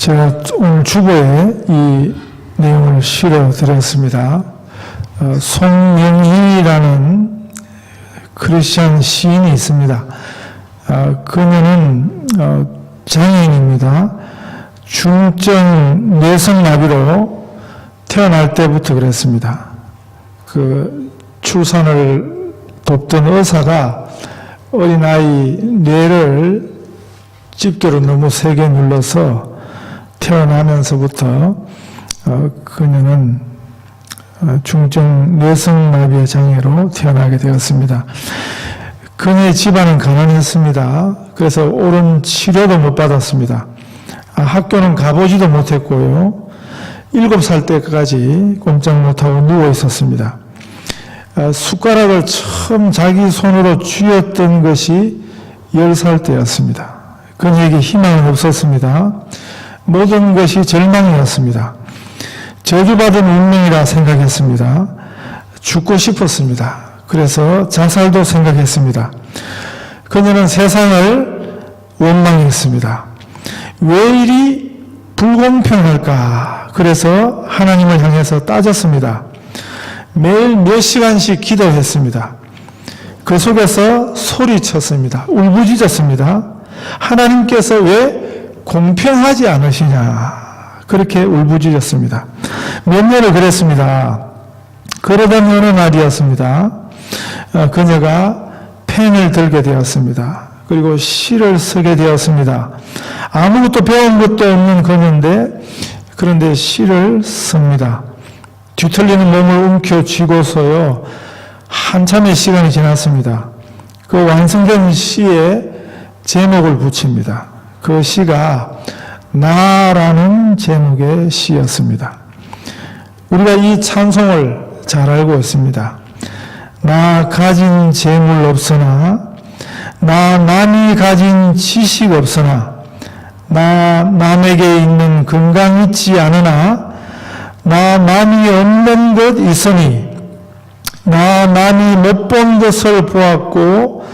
제가 오늘 주보에 이 내용을 실어드렸습니다. 송영희라는 크리스찬 시인이 있습니다. 그녀는 장애인입니다. 중증 뇌성마비로 태어날 때부터 그랬습니다. 그 출산을 돕던 의사가 어린아이 뇌를 집게로 너무 세게 눌러서 태어나면서부터 그녀는 중증 뇌성마비의 장애로 태어나게 되었습니다. 그녀의 집안은 가난했습니다. 그래서 옳은 치료도 못 받았습니다. 학교는 가보지도 못했고요. 7살 때까지 꼼짝 못하고 누워 있었습니다. 숟가락을 처음 자기 손으로 쥐었던 것이 10살 때였습니다. 그녀에게 희망은 없었습니다. 모든 것이 절망이었습니다. 저주받은 운명이라 생각했습니다. 죽고 싶었습니다. 그래서 자살도 생각했습니다. 그녀는 세상을 원망했습니다. 왜 이리 불공평할까? 그래서 하나님을 향해서 따졌습니다. 매일 몇 시간씩 기도했습니다. 그 속에서 소리쳤습니다. 울부짖었습니다. 하나님께서 왜 공평하지 않으시냐? 그렇게 울부짖었습니다. 몇 년을 그랬습니다. 그러던 어느 날이었습니다. 그녀가 펜을 들게 되었습니다. 그리고 시를 쓰게 되었습니다. 아무것도 배운 것도 없는 그녀인데 그런데 시를 씁니다. 뒤틀리는 몸을 움켜쥐고서요. 한참의 시간이 지났습니다. 그 완성된 시에 제목을 붙입니다. 그 시가 나라는 제목의 시였습니다. 우리가 이 찬송을 잘 알고 있습니다. 나 가진 재물 없으나 나 남이 가진 지식 없으나 나 남에게 있는 건강 있지 않으나 나 남이 없는 것 있으니 나 남이 못 본 것을 보았고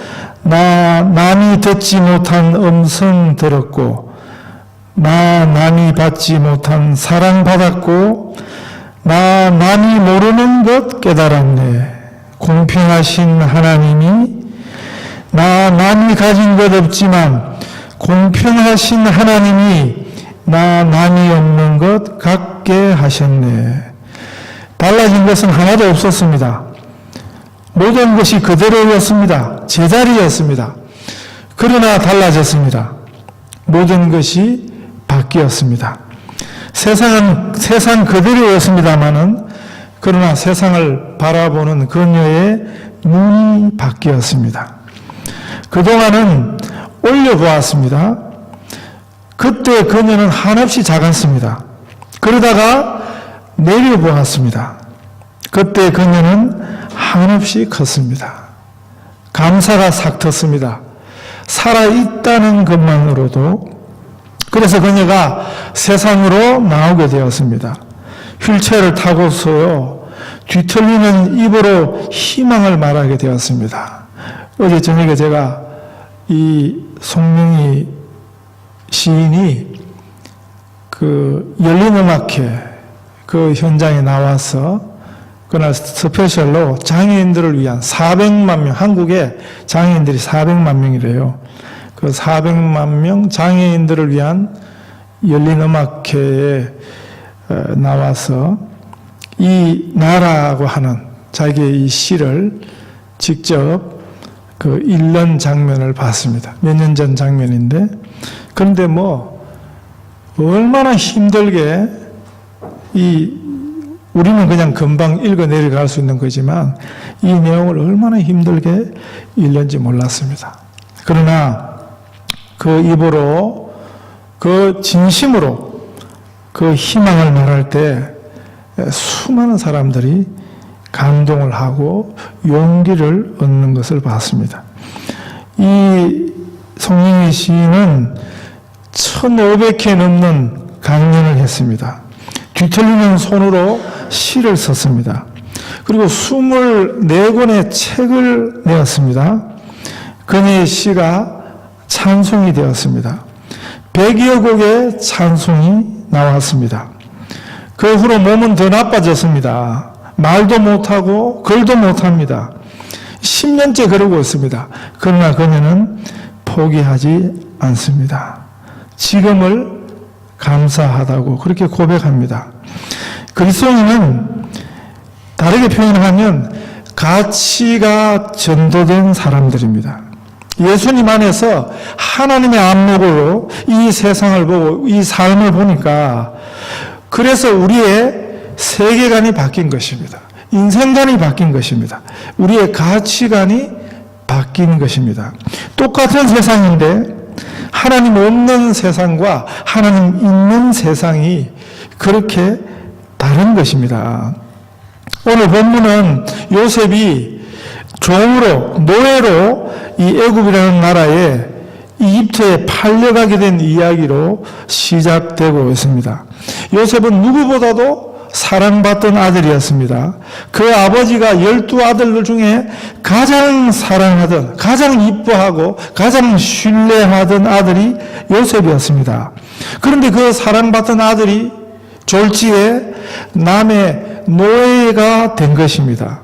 나 남이 듣지 못한 음성 들었고 나 남이 받지 못한 사랑 받았고 나 남이 모르는 것 깨달았네. 공평하신 하나님이 나 남이 가진 것 없지만 공평하신 하나님이 나 남이 없는 것 갖게 하셨네. 달라진 것은 하나도 없었습니다. 모든 것이 그대로였습니다. 제자리였습니다. 그러나 달라졌습니다. 모든 것이 바뀌었습니다. 세상 그대로였습니다마는 그러나 세상을 바라보는 그녀의 눈이 바뀌었습니다. 그동안은 올려보았습니다. 그때 그녀는 한없이 작았습니다. 그러다가 내려보았습니다. 그때 그녀는 한없이 컸습니다. 감사가 싹 텄습니다. 살아있다는 것만으로도. 그래서 그녀가 세상으로 나오게 되었습니다. 휠체어를 타고서요, 뒤틀리는 입으로 희망을 말하게 되었습니다. 어제 저녁에 제가 이 송영희 시인이 그 열린음악회 그 현장에 나와서 그날 스페셜로 장애인들을 위한 400만 명, 한국에 장애인들이 400만 명이래요. 그 400만 명 장애인들을 위한 열린음악회에 나와서 이 나라고 하는 자기의 이 시를 직접 그 읽는 장면을 봤습니다. 몇 년 전 장면인데, 그런데 뭐 얼마나 힘들게 우리는 그냥 금방 읽어 내려갈 수 있는 거지만 이 내용을 얼마나 힘들게 읽는지 몰랐습니다. 그러나 그 입으로 그 진심으로 그 희망을 말할 때 수많은 사람들이 감동을 하고 용기를 얻는 것을 봤습니다. 이 송영희 시인은 1500회 넘는 강연을 했습니다. 뒤틀리는 손으로 시를 썼습니다. 그리고 24권의 책을 내었습니다. 그녀의 시가 찬송이 되었습니다. 100여 곡의 찬송이 나왔습니다. 그 후로 몸은 더 나빠졌습니다. 말도 못하고 글도 못합니다. 10년째 그러고 있습니다. 그러나 그녀는 포기하지 않습니다. 지금을 감사하다고 그렇게 고백합니다. 그리스도인은 다르게 표현하면 가치가 전도된 사람들입니다. 예수님 안에서 하나님의 안목으로 이 세상을 보고 이 삶을 보니까 그래서 우리의 세계관이 바뀐 것입니다. 인생관이 바뀐 것입니다. 우리의 가치관이 바뀐 것입니다. 똑같은 세상인데 하나님 없는 세상과 하나님 있는 세상이 그렇게 다른 것입니다. 오늘 본문은 요셉이 종으로 노예로 이 애굽이라는 나라에 이집트에 팔려가게 된 이야기로 시작되고 있습니다. 요셉은 누구보다도 사랑받던 아들이었습니다. 그 아버지가 12아들들 중에 가장 사랑하던, 가장 이뻐하고 가장 신뢰하던 아들이 요셉이었습니다. 그런데 그 사랑받던 아들이 졸지에 남의 노예가 된 것입니다.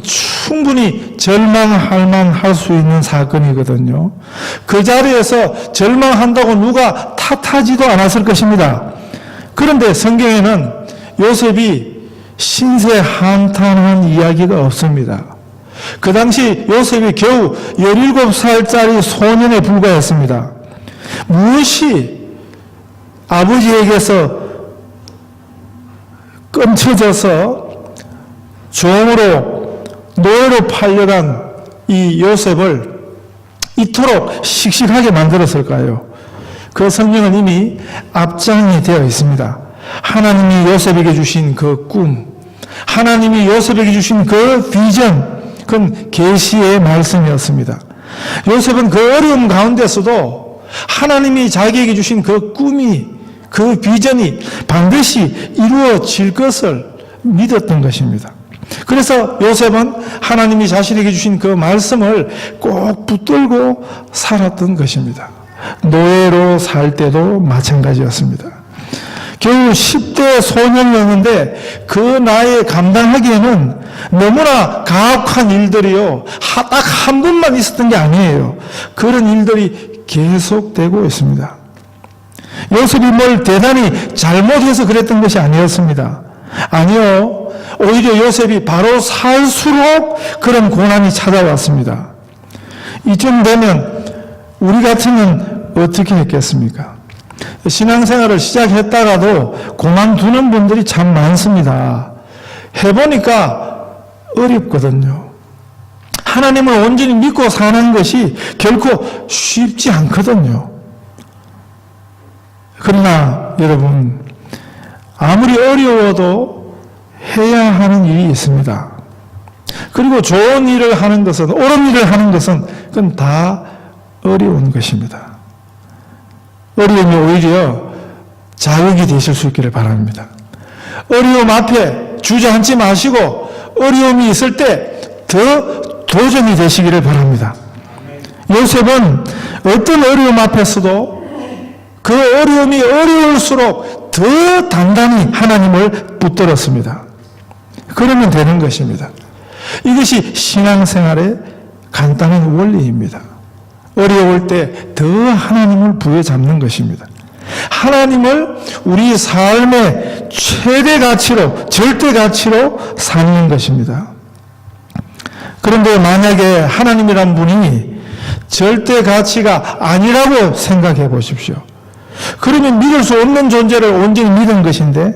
충분히 절망할 만할 수 있는 사건이거든요. 그 자리에서 절망한다고 누가 탓하지도 않았을 것입니다. 그런데 성경에는 요셉이 신세 한탄한 이야기가 없습니다. 그 당시 요셉이 겨우 17살짜리 소년에 불과했습니다. 무엇이 아버지에게서 끊쳐져서 종으로 노예로 팔려간 이 요셉을 이토록 씩씩하게 만들었을까요? 그 성경은 이미 앞장이 되어 있습니다. 하나님이 요셉에게 주신 그 꿈, 하나님이 요셉에게 주신 그 비전, 그건 계시의 말씀이었습니다. 요셉은 그 어려움 가운데서도 하나님이 자기에게 주신 그 꿈이, 그 비전이 반드시 이루어질 것을 믿었던 것입니다. 그래서 요셉은 하나님이 자신에게 주신 그 말씀을 꼭 붙들고 살았던 것입니다. 노예로 살 때도 마찬가지였습니다. 겨우 10대 소년이었는데 그 나이에 감당하기에는 너무나 가혹한 일들이요, 딱 한 번만 있었던 게 아니에요. 그런 일들이 계속되고 있습니다. 요셉이 뭘 대단히 잘못해서 그랬던 것이 아니었습니다. 아니요, 오히려 요셉이 바로 살수록 그런 고난이 찾아왔습니다. 이쯤 되면 우리 같으면 어떻게 했겠습니까? 신앙생활을 시작했다가도 그만두는 분들이 참 많습니다. 해보니까 어렵거든요. 하나님을 온전히 믿고 사는 것이 결코 쉽지 않거든요. 그러나 여러분, 아무리 어려워도 해야 하는 일이 있습니다. 그리고 좋은 일을 하는 것은, 옳은 일을 하는 것은 그건 다 어려운 것입니다. 어려움이 오히려 자극이 되실 수 있기를 바랍니다. 어려움 앞에 주저앉지 마시고 어려움이 있을 때 더 도전이 되시기를 바랍니다. 요셉은 어떤 어려움 앞에서도 그 어려움이 어려울수록 더 단단히 하나님을 붙들었습니다. 그러면 되는 것입니다. 이것이 신앙생활의 간단한 원리입니다. 어려울 때 더 하나님을 부여잡는 것입니다. 하나님을 우리 삶의 최대 가치로, 절대 가치로 삼는 것입니다. 그런데 만약에 하나님이란 분이 절대 가치가 아니라고 생각해 보십시오. 그러면 믿을 수 없는 존재를 온전히 믿은 것인데,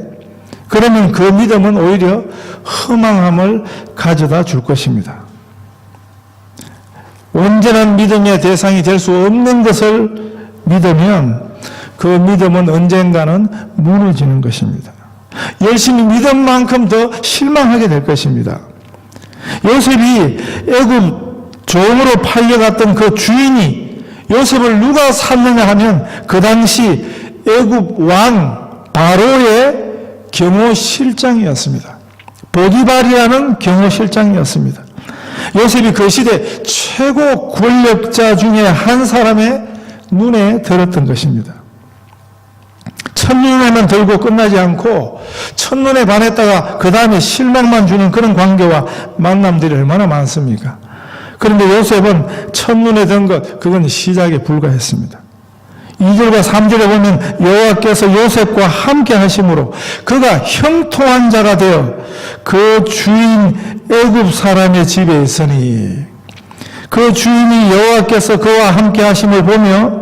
그러면 그 믿음은 오히려 허망함을 가져다 줄 것입니다. 온전한 믿음의 대상이 될 수 없는 것을 믿으면 그 믿음은 언젠가는 무너지는 것입니다. 열심히 믿은 만큼 더 실망하게 될 것입니다. 요셉이 애굽 종으로 팔려갔던 그 주인이 요셉을 누가 샀느냐 하면 그 당시 애굽 왕 바로의 경호실장이었습니다. 보디발이라는 경호실장이었습니다. 요셉이 그 시대 최고 권력자 중에 한 사람의 눈에 들었던 것입니다. 첫눈에만 들고 끝나지 않고 첫눈에 반했다가 그 다음에 실망만 주는 그런 관계와 만남들이 얼마나 많습니까? 그런데 요셉은 첫눈에 든 것, 그건 시작에 불과했습니다. 2절과 3절에 보면 여호와께서 요셉과 함께 하심으로 그가 형통한 자가 되어 그 주인 애굽 사람의 집에 있으니, 그 주인이 여호와께서 그와 함께 하심을 보며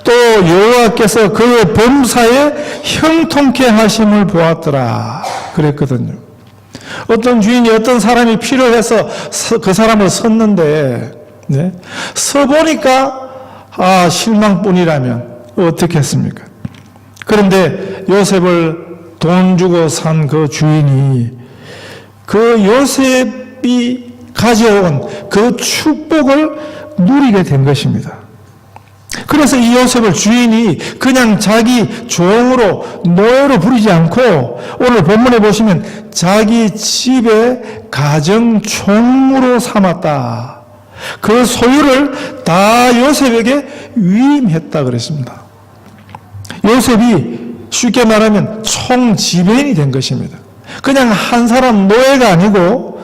또 여호와께서 그의 범사에 형통케 하심을 보았더라 그랬거든요. 어떤 주인이 어떤 사람이 필요해서 그 사람을 섰는데, 네, 서보니까 실망뿐이라면 어떻게 했습니까? 그런데 요셉을 돈 주고 산 그 주인이 그 요셉이 가져온 그 축복을 누리게 된 것입니다. 그래서 이 요셉을 주인이 그냥 자기 종으로, 노예로 부리지 않고 오늘 본문에 보시면 자기 집의 가정총무로 삼았다. 그 소유를 다 요셉에게 위임했다 그랬습니다. 요셉이 쉽게 말하면 총지배인이 된 것입니다. 그냥 한 사람 노예가 아니고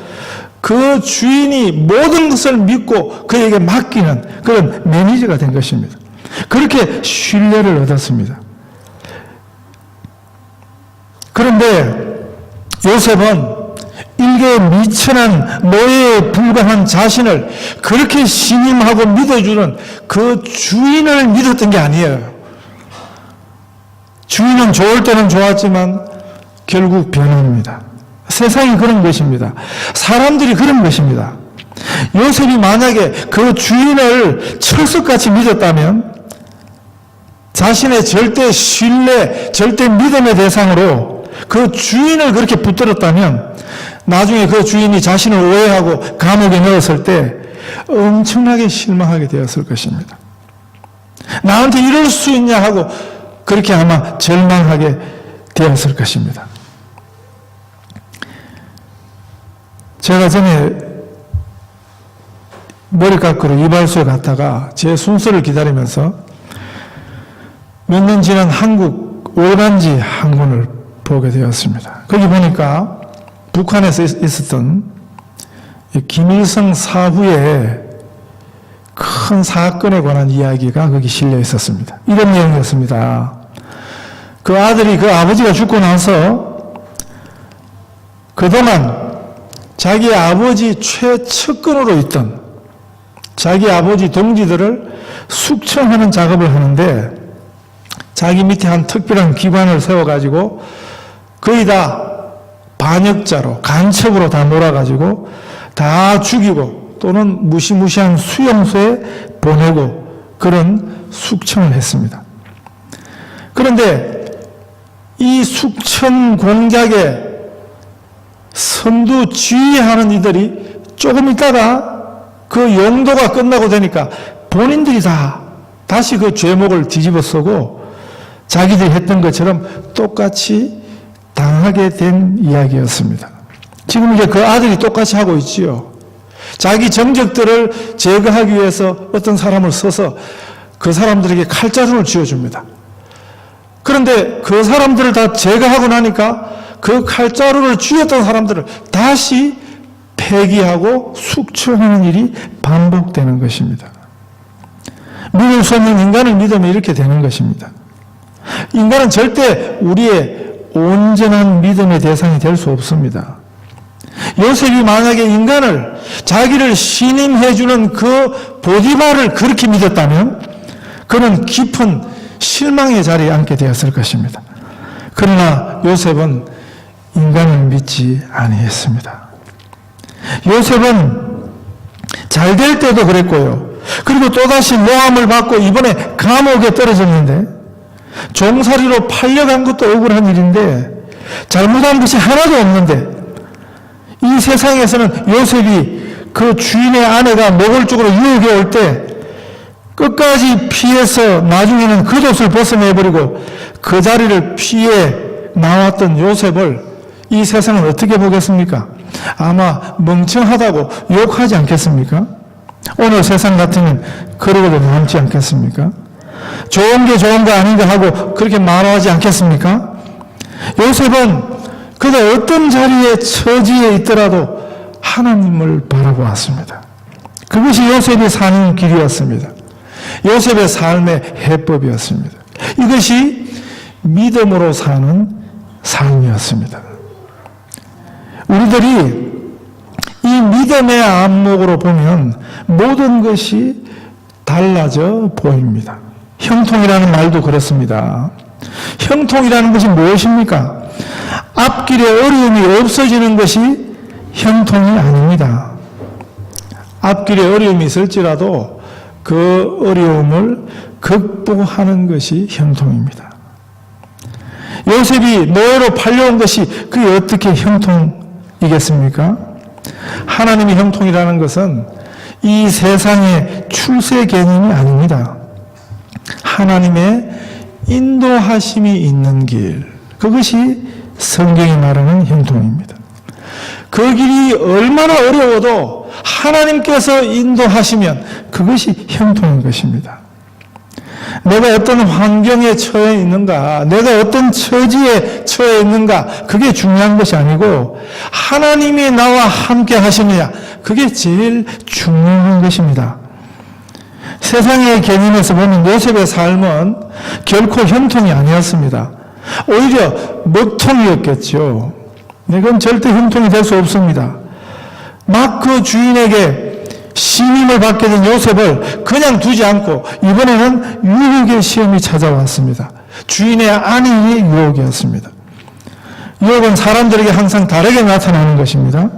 그 주인이 모든 것을 믿고 그에게 맡기는 그런 매니저가 된 것입니다. 그렇게 신뢰를 얻었습니다. 그런데 요셉은 일개의 미천한 노예에 불과한 자신을 그렇게 신임하고 믿어주는 그 주인을 믿었던 게 아니에요. 주인은 좋을 때는 좋았지만 결국 변합니다. 세상이 그런 것입니다. 사람들이 그런 것입니다. 요셉이 만약에 그 주인을 철석같이 믿었다면, 자신의 절대 신뢰, 절대 믿음의 대상으로 그 주인을 그렇게 붙들었다면 나중에 그 주인이 자신을 오해하고 감옥에 넣었을 때 엄청나게 실망하게 되었을 것입니다. 나한테 이럴 수 있냐 하고 그렇게 아마 절망하게 되었을 것입니다. 제가 전에 머리 깎으러 이발소에 갔다가 제 순서를 기다리면서 몇 년 지난 한국 월간지 한 권을 보게 되었습니다. 거기 보니까 북한에서 있었던 김일성 사후의 큰 사건에 관한 이야기가 거기 실려 있었습니다. 이런 내용이었습니다. 그 아들이 그 아버지가 죽고 나서 그동안 자기 아버지 최측근으로 있던 자기 아버지 동지들을 숙청하는 작업을 하는데, 자기 밑에 한 특별한 기관을 세워가지고 거의 다 반역자로, 간첩으로 다 몰아가지고 다 죽이고 또는 무시무시한 수용소에 보내고 그런 숙청을 했습니다. 그런데 이 숙청 공작에 선두 지휘하는 이들이 조금 있다가 그 용도가 끝나고 되니까 본인들이 다시 그 죄목을 뒤집어 쓰고 자기들이 했던 것처럼 똑같이 당하게 된 이야기였습니다. 지금 이제 그 아들이 똑같이 하고 있지요. 자기 정적들을 제거하기 위해서 어떤 사람을 써서 그 사람들에게 칼자루를 쥐어줍니다. 그런데 그 사람들을 다 제거하고 나니까 그 칼자루를 쥐었던 사람들을 다시 폐기하고 숙청하는 일이 반복되는 것입니다. 믿을 수 없는 인간을 믿으면 이렇게 되는 것입니다. 인간은 절대 우리의 온전한 믿음의 대상이 될 수 없습니다. 요셉이 만약에 인간을, 자기를 신임해주는 그 보디바를 그렇게 믿었다면 그는 깊은 실망의 자리에 앉게 되었을 것입니다. 그러나 요셉은 인간을 믿지 아니했습니다. 요셉은 잘 될 때도 그랬고요. 그리고 또다시 모함을 받고 이번에 감옥에 떨어졌는데, 종살이로 팔려간 것도 억울한 일인데 잘못한 것이 하나도 없는데, 이 세상에서는 요셉이 그 주인의 아내가 노골적으로 유혹해 올 때 끝까지 피해서 나중에는 겉옷을 벗어내버리고 그 자리를 피해 나왔던 요셉을 이 세상은 어떻게 보겠습니까? 아마 멍청하다고 욕하지 않겠습니까? 오늘 세상 같으면 그러고도 남지 않겠습니까? 좋은 게 좋은가 아닌가 하고 그렇게 말하지 않겠습니까? 요셉은 그가 어떤 자리에 처지에 있더라도 하나님을 바라보았습니다. 그것이 요셉이 사는 길이었습니다. 요셉의 삶의 해법이었습니다. 이것이 믿음으로 사는 삶이었습니다. 우리들이 이 믿음의 안목으로 보면 모든 것이 달라져 보입니다. 형통이라는 말도 그렇습니다. 형통이라는 것이 무엇입니까? 앞길에 어려움이 없어지는 것이 형통이 아닙니다. 앞길에 어려움이 있을지라도 그 어려움을 극복하는 것이 형통입니다. 요셉이 노예로 팔려온 것이 그게 어떻게 형통이겠습니까? 하나님의 형통이라는 것은 이 세상의 출세 개념이 아닙니다. 하나님의 인도하심이 있는 길, 그것이 성경이 말하는 형통입니다. 그 길이 얼마나 어려워도 하나님께서 인도하시면 그것이 형통인 것입니다. 내가 어떤 환경에 처해 있는가, 내가 어떤 처지에 처해 있는가, 그게 중요한 것이 아니고 하나님이 나와 함께 하시느냐, 그게 제일 중요한 것입니다. 세상의 개념에서 보면 요셉의 삶은 결코 형통이 아니었습니다. 오히려 먹통이었겠죠. 그건 절대 형통이 될 수 없습니다. 막 그 주인에게 신임을 받게 된 요셉을 그냥 두지 않고 이번에는 유혹의 시험이 찾아왔습니다. 주인의 아내의 유혹이었습니다. 유혹은 사람들에게 항상 다르게 나타나는 것입니다.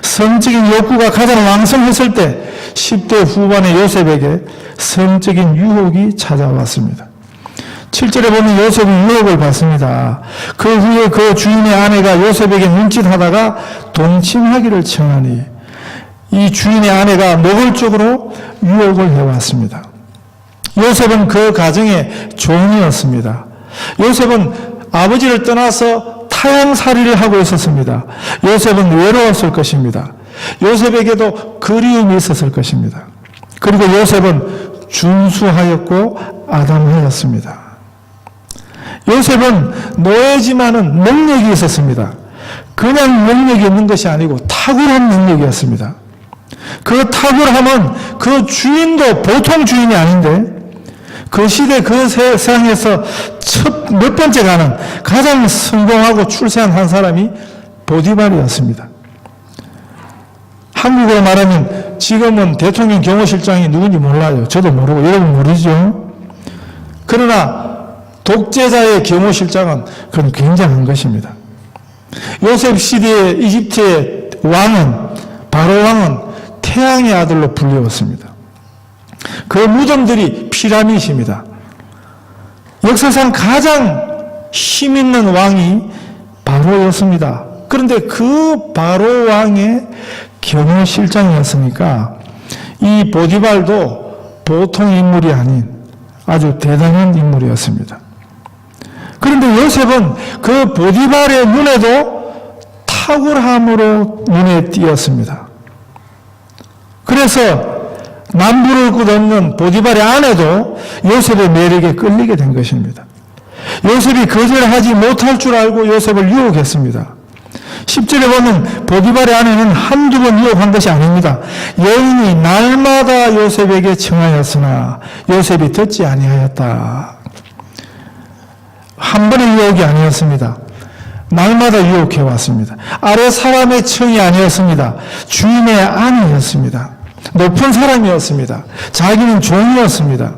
성적인 욕구가 가장 왕성했을 때 10대 후반의 요셉에게 성적인 유혹이 찾아왔습니다. 7절에 보면 요셉이 유혹을 받습니다. 그 후에 그 주인의 아내가 요셉에게 눈짓하다가 동침하기를 청하니 이 주인의 아내가 노골적으로 유혹을 해왔습니다. 요셉은 그 가정의 종이었습니다. 요셉은 아버지를 떠나서 타향살이를 하고 있었습니다. 요셉은 외로웠을 것입니다. 요셉에게도 그리움이 있었을 것입니다. 그리고 요셉은 준수하였고 아담하였습니다. 요셉은 노예지만은 능력이 있었습니다. 그냥 능력이 있는 것이 아니고 탁월한 능력이었습니다. 그 탁월함은 그 주인도 보통 주인이 아닌데 그 시대 그 세상에서 몇 번째 가는 가장 성공하고 출세한 한 사람이 보디발이었습니다. 한국어로 말하면 지금은 대통령 경호실장이 누군지 몰라요. 저도 모르고 여러분 모르죠. 그러나 독재자의 경호실장은 그건 굉장한 것입니다. 요셉 시대의 이집트의 왕은 바로 왕은 태양의 아들로 불리웠습니다. 그 무덤들이 피라밋입니다. 역사상 가장 힘 있는 왕이 바로였습니다. 그런데 그 바로 왕의 경호실장이었으니까 이 보디발도 보통 인물이 아닌 아주 대단한 인물이었습니다. 그런데 요셉은 그 보디발의 눈에도 탁월함으로 눈에 띄었습니다. 그래서 남부를 끝없는 보디발의 아내도 요셉의 매력에 끌리게 된 것입니다. 요셉이 거절하지 못할 줄 알고 요셉을 유혹했습니다. 10절에 보면 보디발의 아내는 한두 번 유혹한 것이 아닙니다. 여인이 날마다 요셉에게 청하였으나 요셉이 듣지 아니하였다. 한 번의 유혹이 아니었습니다. 날마다 유혹해 왔습니다. 아래 사람의 청이 아니었습니다. 주인의 아내였습니다. 높은 사람이었습니다. 자기는 종이었습니다.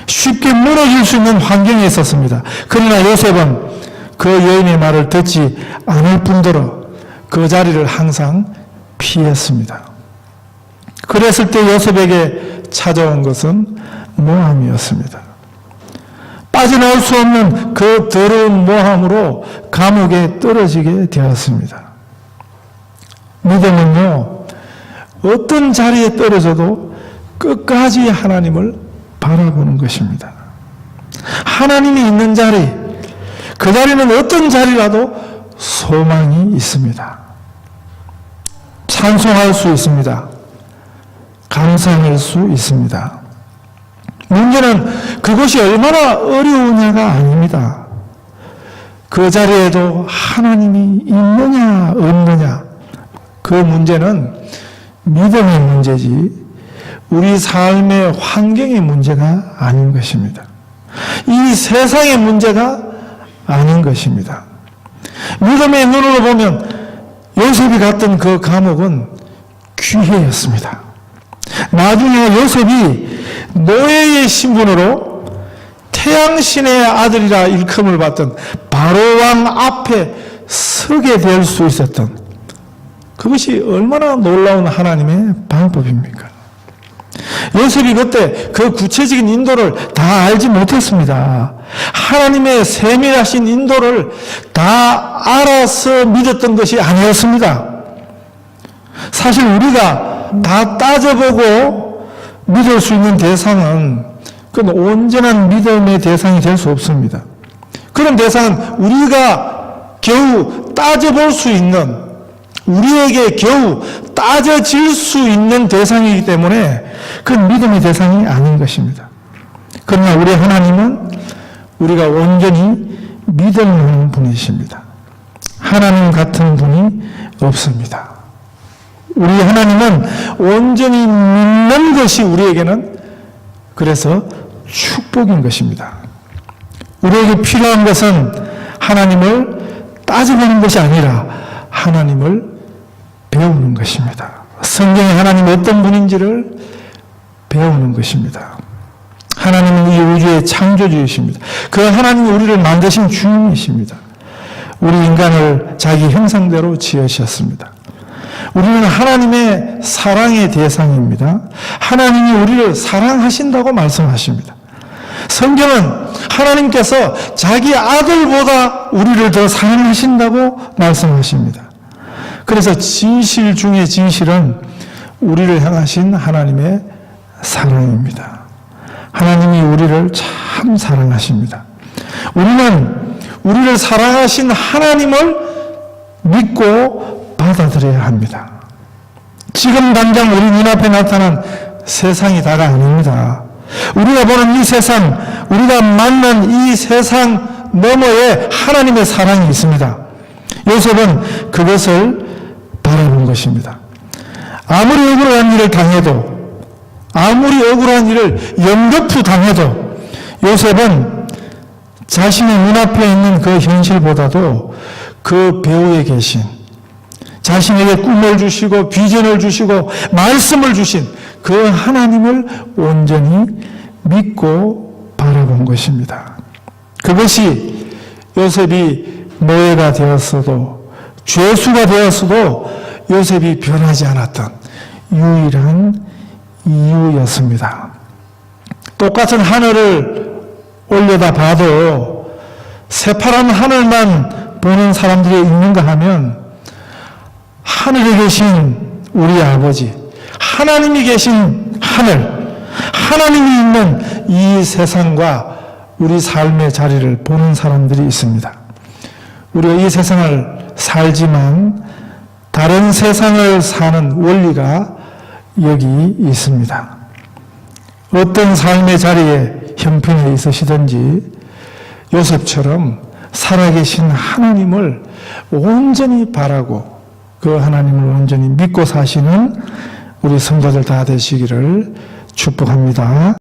쉽게 무너질 수 있는 환경에 있었습니다. 그러나 요셉은 그 여인의 말을 듣지 않을 뿐더러 그 자리를 항상 피했습니다. 그랬을 때 요셉에게 찾아온 것은 모함이었습니다. 빠져나올 수 없는 그 더러운 모함으로 감옥에 떨어지게 되었습니다. 믿음은요, 어떤 자리에 떨어져도 끝까지 하나님을 바라보는 것입니다. 하나님이 있는 자리, 그 자리는 어떤 자리라도 소망이 있습니다. 찬송할 수 있습니다. 감사할 수 있습니다. 문제는 그것이 얼마나 어려우냐가 아닙니다. 그 자리에도 하나님이 있느냐 없느냐, 그 문제는 믿음의 문제지 우리 삶의 환경의 문제가 아닌 것입니다. 이 세상의 문제가 아닌 것입니다. 믿음의 눈으로 보면 요셉이 갔던 그 감옥은 귀회였습니다. 나중에 요셉이 노예의 신분으로 태양신의 아들이라 일컬음을 받던 바로왕 앞에 서게 될 수 있었던, 그것이 얼마나 놀라운 하나님의 방법입니까? 요셉이 그때 그 구체적인 인도를 다 알지 못했습니다. 하나님의 세밀하신 인도를 다 알아서 믿었던 것이 아니었습니다. 사실 우리가 다 따져보고 믿을 수 있는 대상은 그건 온전한 믿음의 대상이 될 수 없습니다. 그런 대상은 우리가 겨우 따져볼 수 있는, 우리에게 겨우 따져질 수 있는 대상이기 때문에 그건 믿음의 대상이 아닌 것입니다. 그러나 우리 하나님은 우리가 온전히 믿는 분이십니다. 하나님 같은 분이 없습니다. 우리 하나님은 온전히 믿는 것이 우리에게는 그래서 축복인 것입니다. 우리에게 필요한 것은 하나님을 따져보는 것이 아니라 하나님을 배우는 것입니다. 성경에 하나님이 어떤 분인지를 배우는 것입니다. 하나님은 이 우주의 창조주이십니다. 그 하나님이 우리를 만드신 주인이십니다. 우리 인간을 자기 형상대로 지으셨습니다. 우리는 하나님의 사랑의 대상입니다. 하나님이 우리를 사랑하신다고 말씀하십니다. 성경은 하나님께서 자기 아들보다 우리를 더 사랑하신다고 말씀하십니다. 그래서 진실 중에 진실은 우리를 향하신 하나님의 사랑입니다. 하나님이 우리를 참 사랑하십니다. 우리는 우리를 사랑하신 하나님을 믿고 받아들여야 합니다. 지금 당장 우리 눈앞에 나타난 세상이 다가 아닙니다. 우리가 보는 이 세상, 우리가 만난 이 세상 너머에 하나님의 사랑이 있습니다. 요셉은 그것을 바라본 것입니다. 아무리 억울한 일을 당해도, 아무리 억울한 일을 연거푸 당해도 요셉은 자신의 눈앞에 있는 그 현실보다도 그 배후에 계신, 자신에게 꿈을 주시고 비전을 주시고 말씀을 주신 그 하나님을 온전히 믿고 바라본 것입니다. 그것이 요셉이 노예가 되었어도, 죄수가 되었어도 요셉이 변하지 않았던 유일한 이유였습니다. 똑같은 하늘을 올려다 봐도 새파란 하늘만 보는 사람들이 있는가 하면 하늘에 계신 우리 아버지, 하나님이 계신 하늘, 하나님이 있는 이 세상과 우리 삶의 자리를 보는 사람들이 있습니다. 우리가 이 세상을 살지만 다른 세상을 사는 원리가 여기 있습니다. 어떤 삶의 자리에 형편에 있으시든지 요셉처럼 살아계신 하나님을 온전히 바라고 그 하나님을 온전히 믿고 사시는 우리 성도들 다 되시기를 축복합니다.